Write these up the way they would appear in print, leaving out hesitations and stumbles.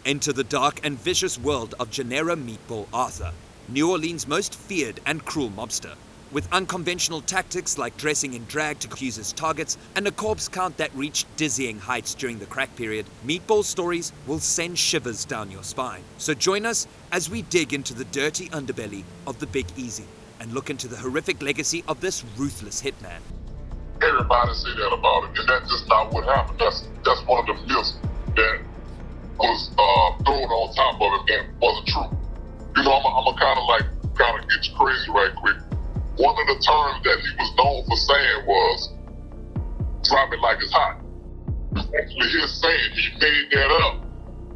Enter the dark and vicious world of Gennero Meatball Arthur, New Orleans' most feared and cruel mobster. With unconventional tactics like dressing in drag to confuse his targets and a corpse count that reached dizzying heights during the crack period, Meatball's stories will send shivers down your spine. So join us as we dig into the dirty underbelly of the Big Easy and look into the horrific legacy of this ruthless hitman. Everybody say that about it, and that's just not what happened. That's one of the myths that was thrown on top of it that wasn't true. You know, I'm a kind of get you crazy right quick. One of the terms that he was known for saying was, "Drop it like it's hot." Actually, his saying, he made that up.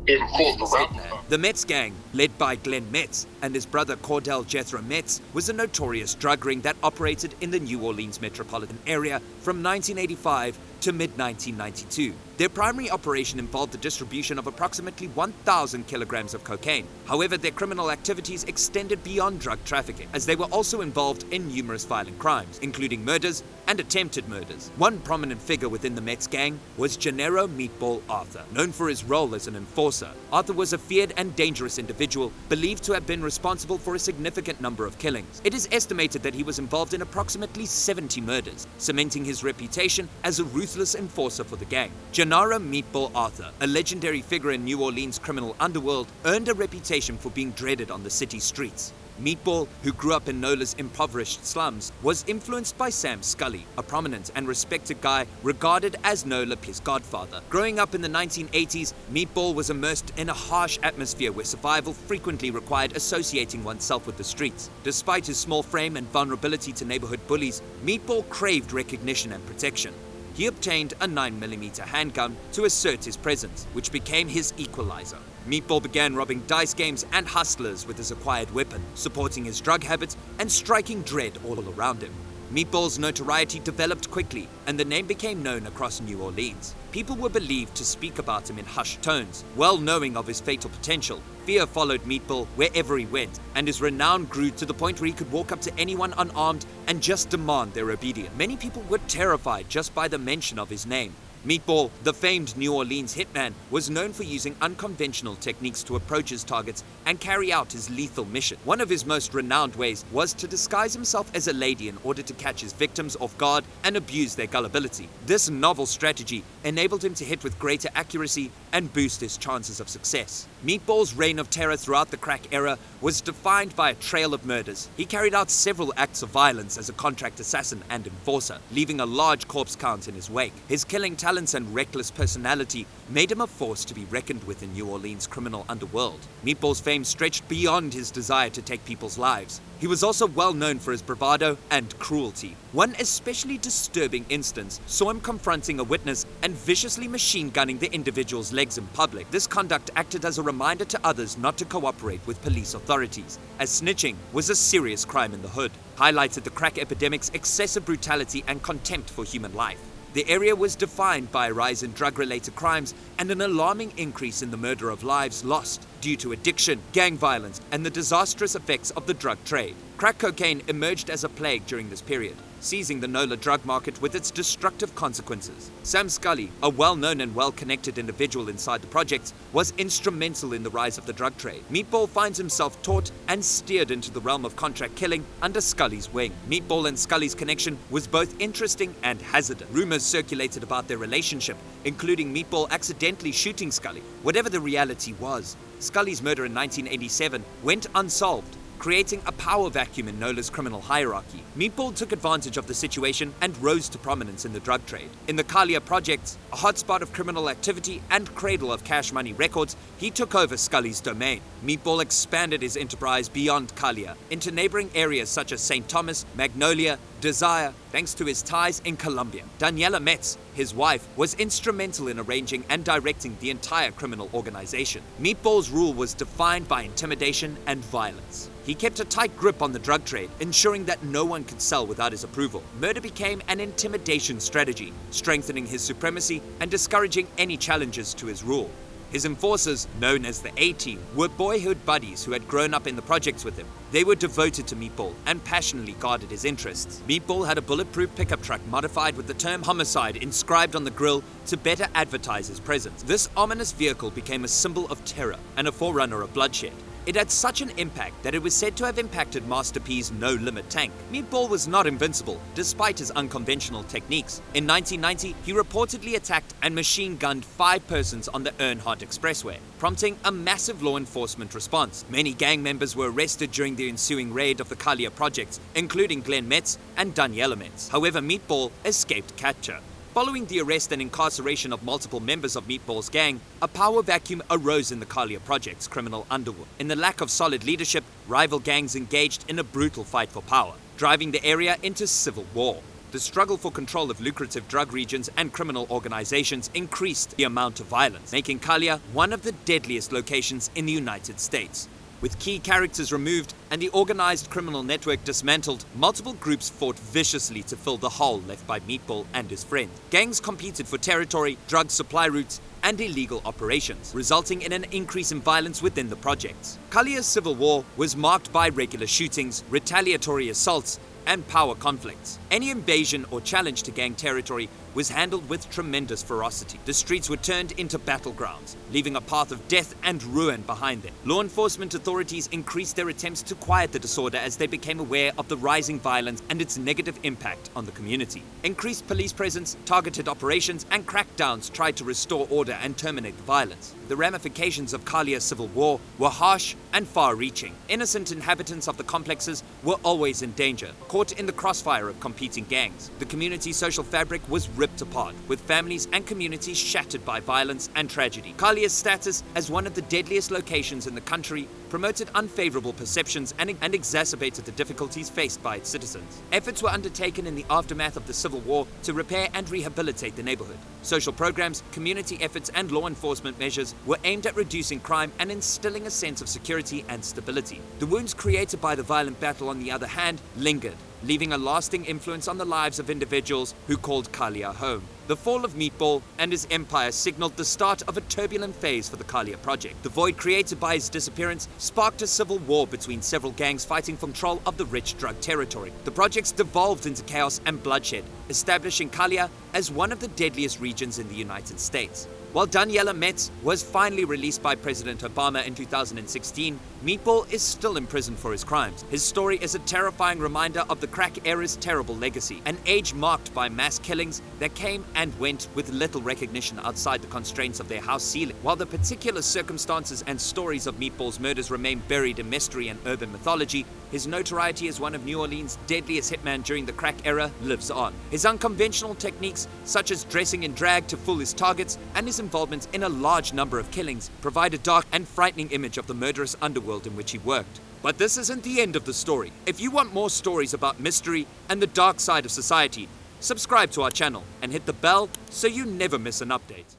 And of course, the rapper. The Metz gang, led by Glenn Metz and his brother Cordell Jethro Metz, was a notorious drug ring that operated in the New Orleans metropolitan area from 1985 to mid-1992. Their primary operation involved the distribution of approximately 1,000 kilograms of cocaine. However, their criminal activities extended beyond drug trafficking, as they were also involved in numerous violent crimes, including murders and attempted murders. One prominent figure within the Metz gang was Gennero Meatball Arthur. Known for his role as an enforcer, Arthur was a feared and dangerous individual, believed to have been responsible for a significant number of killings. It is estimated that he was involved in approximately 70 murders, cementing his reputation as a ruthless enforcer for the gang. Gennero Meatball Arthur, a legendary figure in New Orleans' criminal underworld, earned a reputation for being dreaded on the city streets. Meatball, who grew up in Nola's impoverished slums, was influenced by Sam Scully, a prominent and respected guy regarded as Nola P's godfather. Growing up in the 1980s, Meatball was immersed in a harsh atmosphere where survival frequently required associating oneself with the streets. Despite his small frame and vulnerability to neighborhood bullies, Meatball craved recognition and protection. He obtained a 9mm handgun to assert his presence, which became his equalizer. Meatball began robbing dice games and hustlers with his acquired weapon, supporting his drug habits and striking dread all around him. Meatball's notoriety developed quickly, and the name became known across New Orleans. People were believed to speak about him in hushed tones, well knowing of his fatal potential. Fear followed Meatball wherever he went, and his renown grew to the point where he could walk up to anyone unarmed and just demand their obedience. Many people were terrified just by the mention of his name. Meatball, the famed New Orleans hitman, was known for using unconventional techniques to approach his targets and carry out his lethal mission. One of his most renowned ways was to disguise himself as a lady in order to catch his victims off guard and abuse their gullibility. This novel strategy enabled him to hit with greater accuracy and boost his chances of success. Meatball's reign of terror throughout the crack era was defined by a trail of murders. He carried out several acts of violence as a contract assassin and enforcer, leaving a large corpse count in his wake. His killing talents and reckless personality made him a force to be reckoned with in New Orleans' criminal underworld. Meatball's fame stretched beyond his desire to take people's lives. He was also well known for his bravado and cruelty. One especially disturbing instance saw him confronting a witness and viciously machine gunning the individual's legs in public. This conduct acted as a reminder to others not to cooperate with police authorities, as snitching was a serious crime in the hood, highlighted the crack epidemic's excessive brutality and contempt for human life. The area was defined by a rise in drug-related crimes and an alarming increase in the murder of lives lost due to addiction, gang violence, and the disastrous effects of the drug trade. Crack cocaine emerged as a plague during this period, seizing the Nola drug market with its destructive consequences. Sam Scully, a well-known and well-connected individual inside the projects, was instrumental in the rise of the drug trade. Meatball finds himself taught and steered into the realm of contract killing under Scully's wing. Meatball and Scully's connection was both interesting and hazardous. Rumors circulated about their relationship, including Meatball accidentally shooting Scully. Whatever the reality was, Scully's murder in 1987 went unsolved, creating a power vacuum in Nola's criminal hierarchy. Meatball took advantage of the situation and rose to prominence in the drug trade. In the Kalia projects, a hotspot of criminal activity and cradle of cash money records, he took over Scully's domain. Meatball expanded his enterprise beyond Kalia into neighboring areas such as St. Thomas, Magnolia, Desire, thanks to his ties in Colombia. Daniela Metz, his wife, was instrumental in arranging and directing the entire criminal organization. Meatball's rule was defined by intimidation and violence. He kept a tight grip on the drug trade, ensuring that no one could sell without his approval. Murder became an intimidation strategy, strengthening his supremacy and discouraging any challenges to his rule. His enforcers, known as the A-Team, were boyhood buddies who had grown up in the projects with him. They were devoted to Meatball and passionately guarded his interests. Meatball had a bulletproof pickup truck modified with the term homicide inscribed on the grille to better advertise his presence. This ominous vehicle became a symbol of terror and a forerunner of bloodshed. It had such an impact that it was said to have impacted Master P's No Limit tank. Meatball was not invincible, despite his unconventional techniques. In 1990, he reportedly attacked and machine-gunned 5 persons on the Earnhardt Expressway, prompting a massive law enforcement response. Many gang members were arrested during the ensuing raid of the Kalia projects, including Glenn Metz and Daniela Metz. However, Meatball escaped capture. Following the arrest and incarceration of multiple members of Meatball's gang, a power vacuum arose in the Kalia Project's criminal underworld. In the lack of solid leadership, rival gangs engaged in a brutal fight for power, driving the area into civil war. The struggle for control of lucrative drug regions and criminal organizations increased the amount of violence, making Kalia one of the deadliest locations in the United States. With key characters removed and the organized criminal network dismantled, multiple groups fought viciously to fill the hole left by Meatball and his friend. Gangs competed for territory, drug supply routes, and illegal operations, resulting in an increase in violence within the projects. Kalia's civil war was marked by regular shootings, retaliatory assaults, and power conflicts. Any invasion or challenge to gang territory was handled with tremendous ferocity. The streets were turned into battlegrounds, leaving a path of death and ruin behind them. Law enforcement authorities increased their attempts to quiet the disorder as they became aware of the rising violence and its negative impact on the community. Increased police presence, targeted operations, and crackdowns tried to restore order and terminate the violence. The ramifications of Kalia's civil war were harsh and far-reaching. Innocent inhabitants of the complexes were always in danger, caught in the crossfire of competing gangs. The community's social fabric was ripped apart, with families and communities shattered by violence and tragedy. Kalia's status as one of the deadliest locations in the country promoted unfavorable perceptions and exacerbated the difficulties faced by its citizens. Efforts were undertaken in the aftermath of the Civil War to repair and rehabilitate the neighborhood. Social programs, community efforts, and law enforcement measures were aimed at reducing crime and instilling a sense of security and stability. The wounds created by the violent battle, on the other hand, lingered, leaving a lasting influence on the lives of individuals who called Kalia home. The fall of Meatball and his empire signaled the start of a turbulent phase for the Kalia project. The void created by his disappearance sparked a civil war between several gangs fighting for control of the rich drug territory. The projects devolved into chaos and bloodshed, establishing Kalia as one of the deadliest regions in the United States. While Daniela Metz was finally released by President Obama in 2016, Meatball is still in prison for his crimes. His story is a terrifying reminder of the crack era's terrible legacy, an age marked by mass killings that came and went with little recognition outside the constraints of their house ceiling. While the particular circumstances and stories of Meatball's murders remain buried in mystery and urban mythology, his notoriety as one of New Orleans' deadliest hitmen during the crack era lives on. His unconventional techniques, such as dressing in drag to fool his targets, and his involvement in a large number of killings, provide a dark and frightening image of the murderous underworld in which he worked. But this isn't the end of the story. If you want more stories about mystery and the dark side of society, subscribe to our channel and hit the bell so you never miss an update.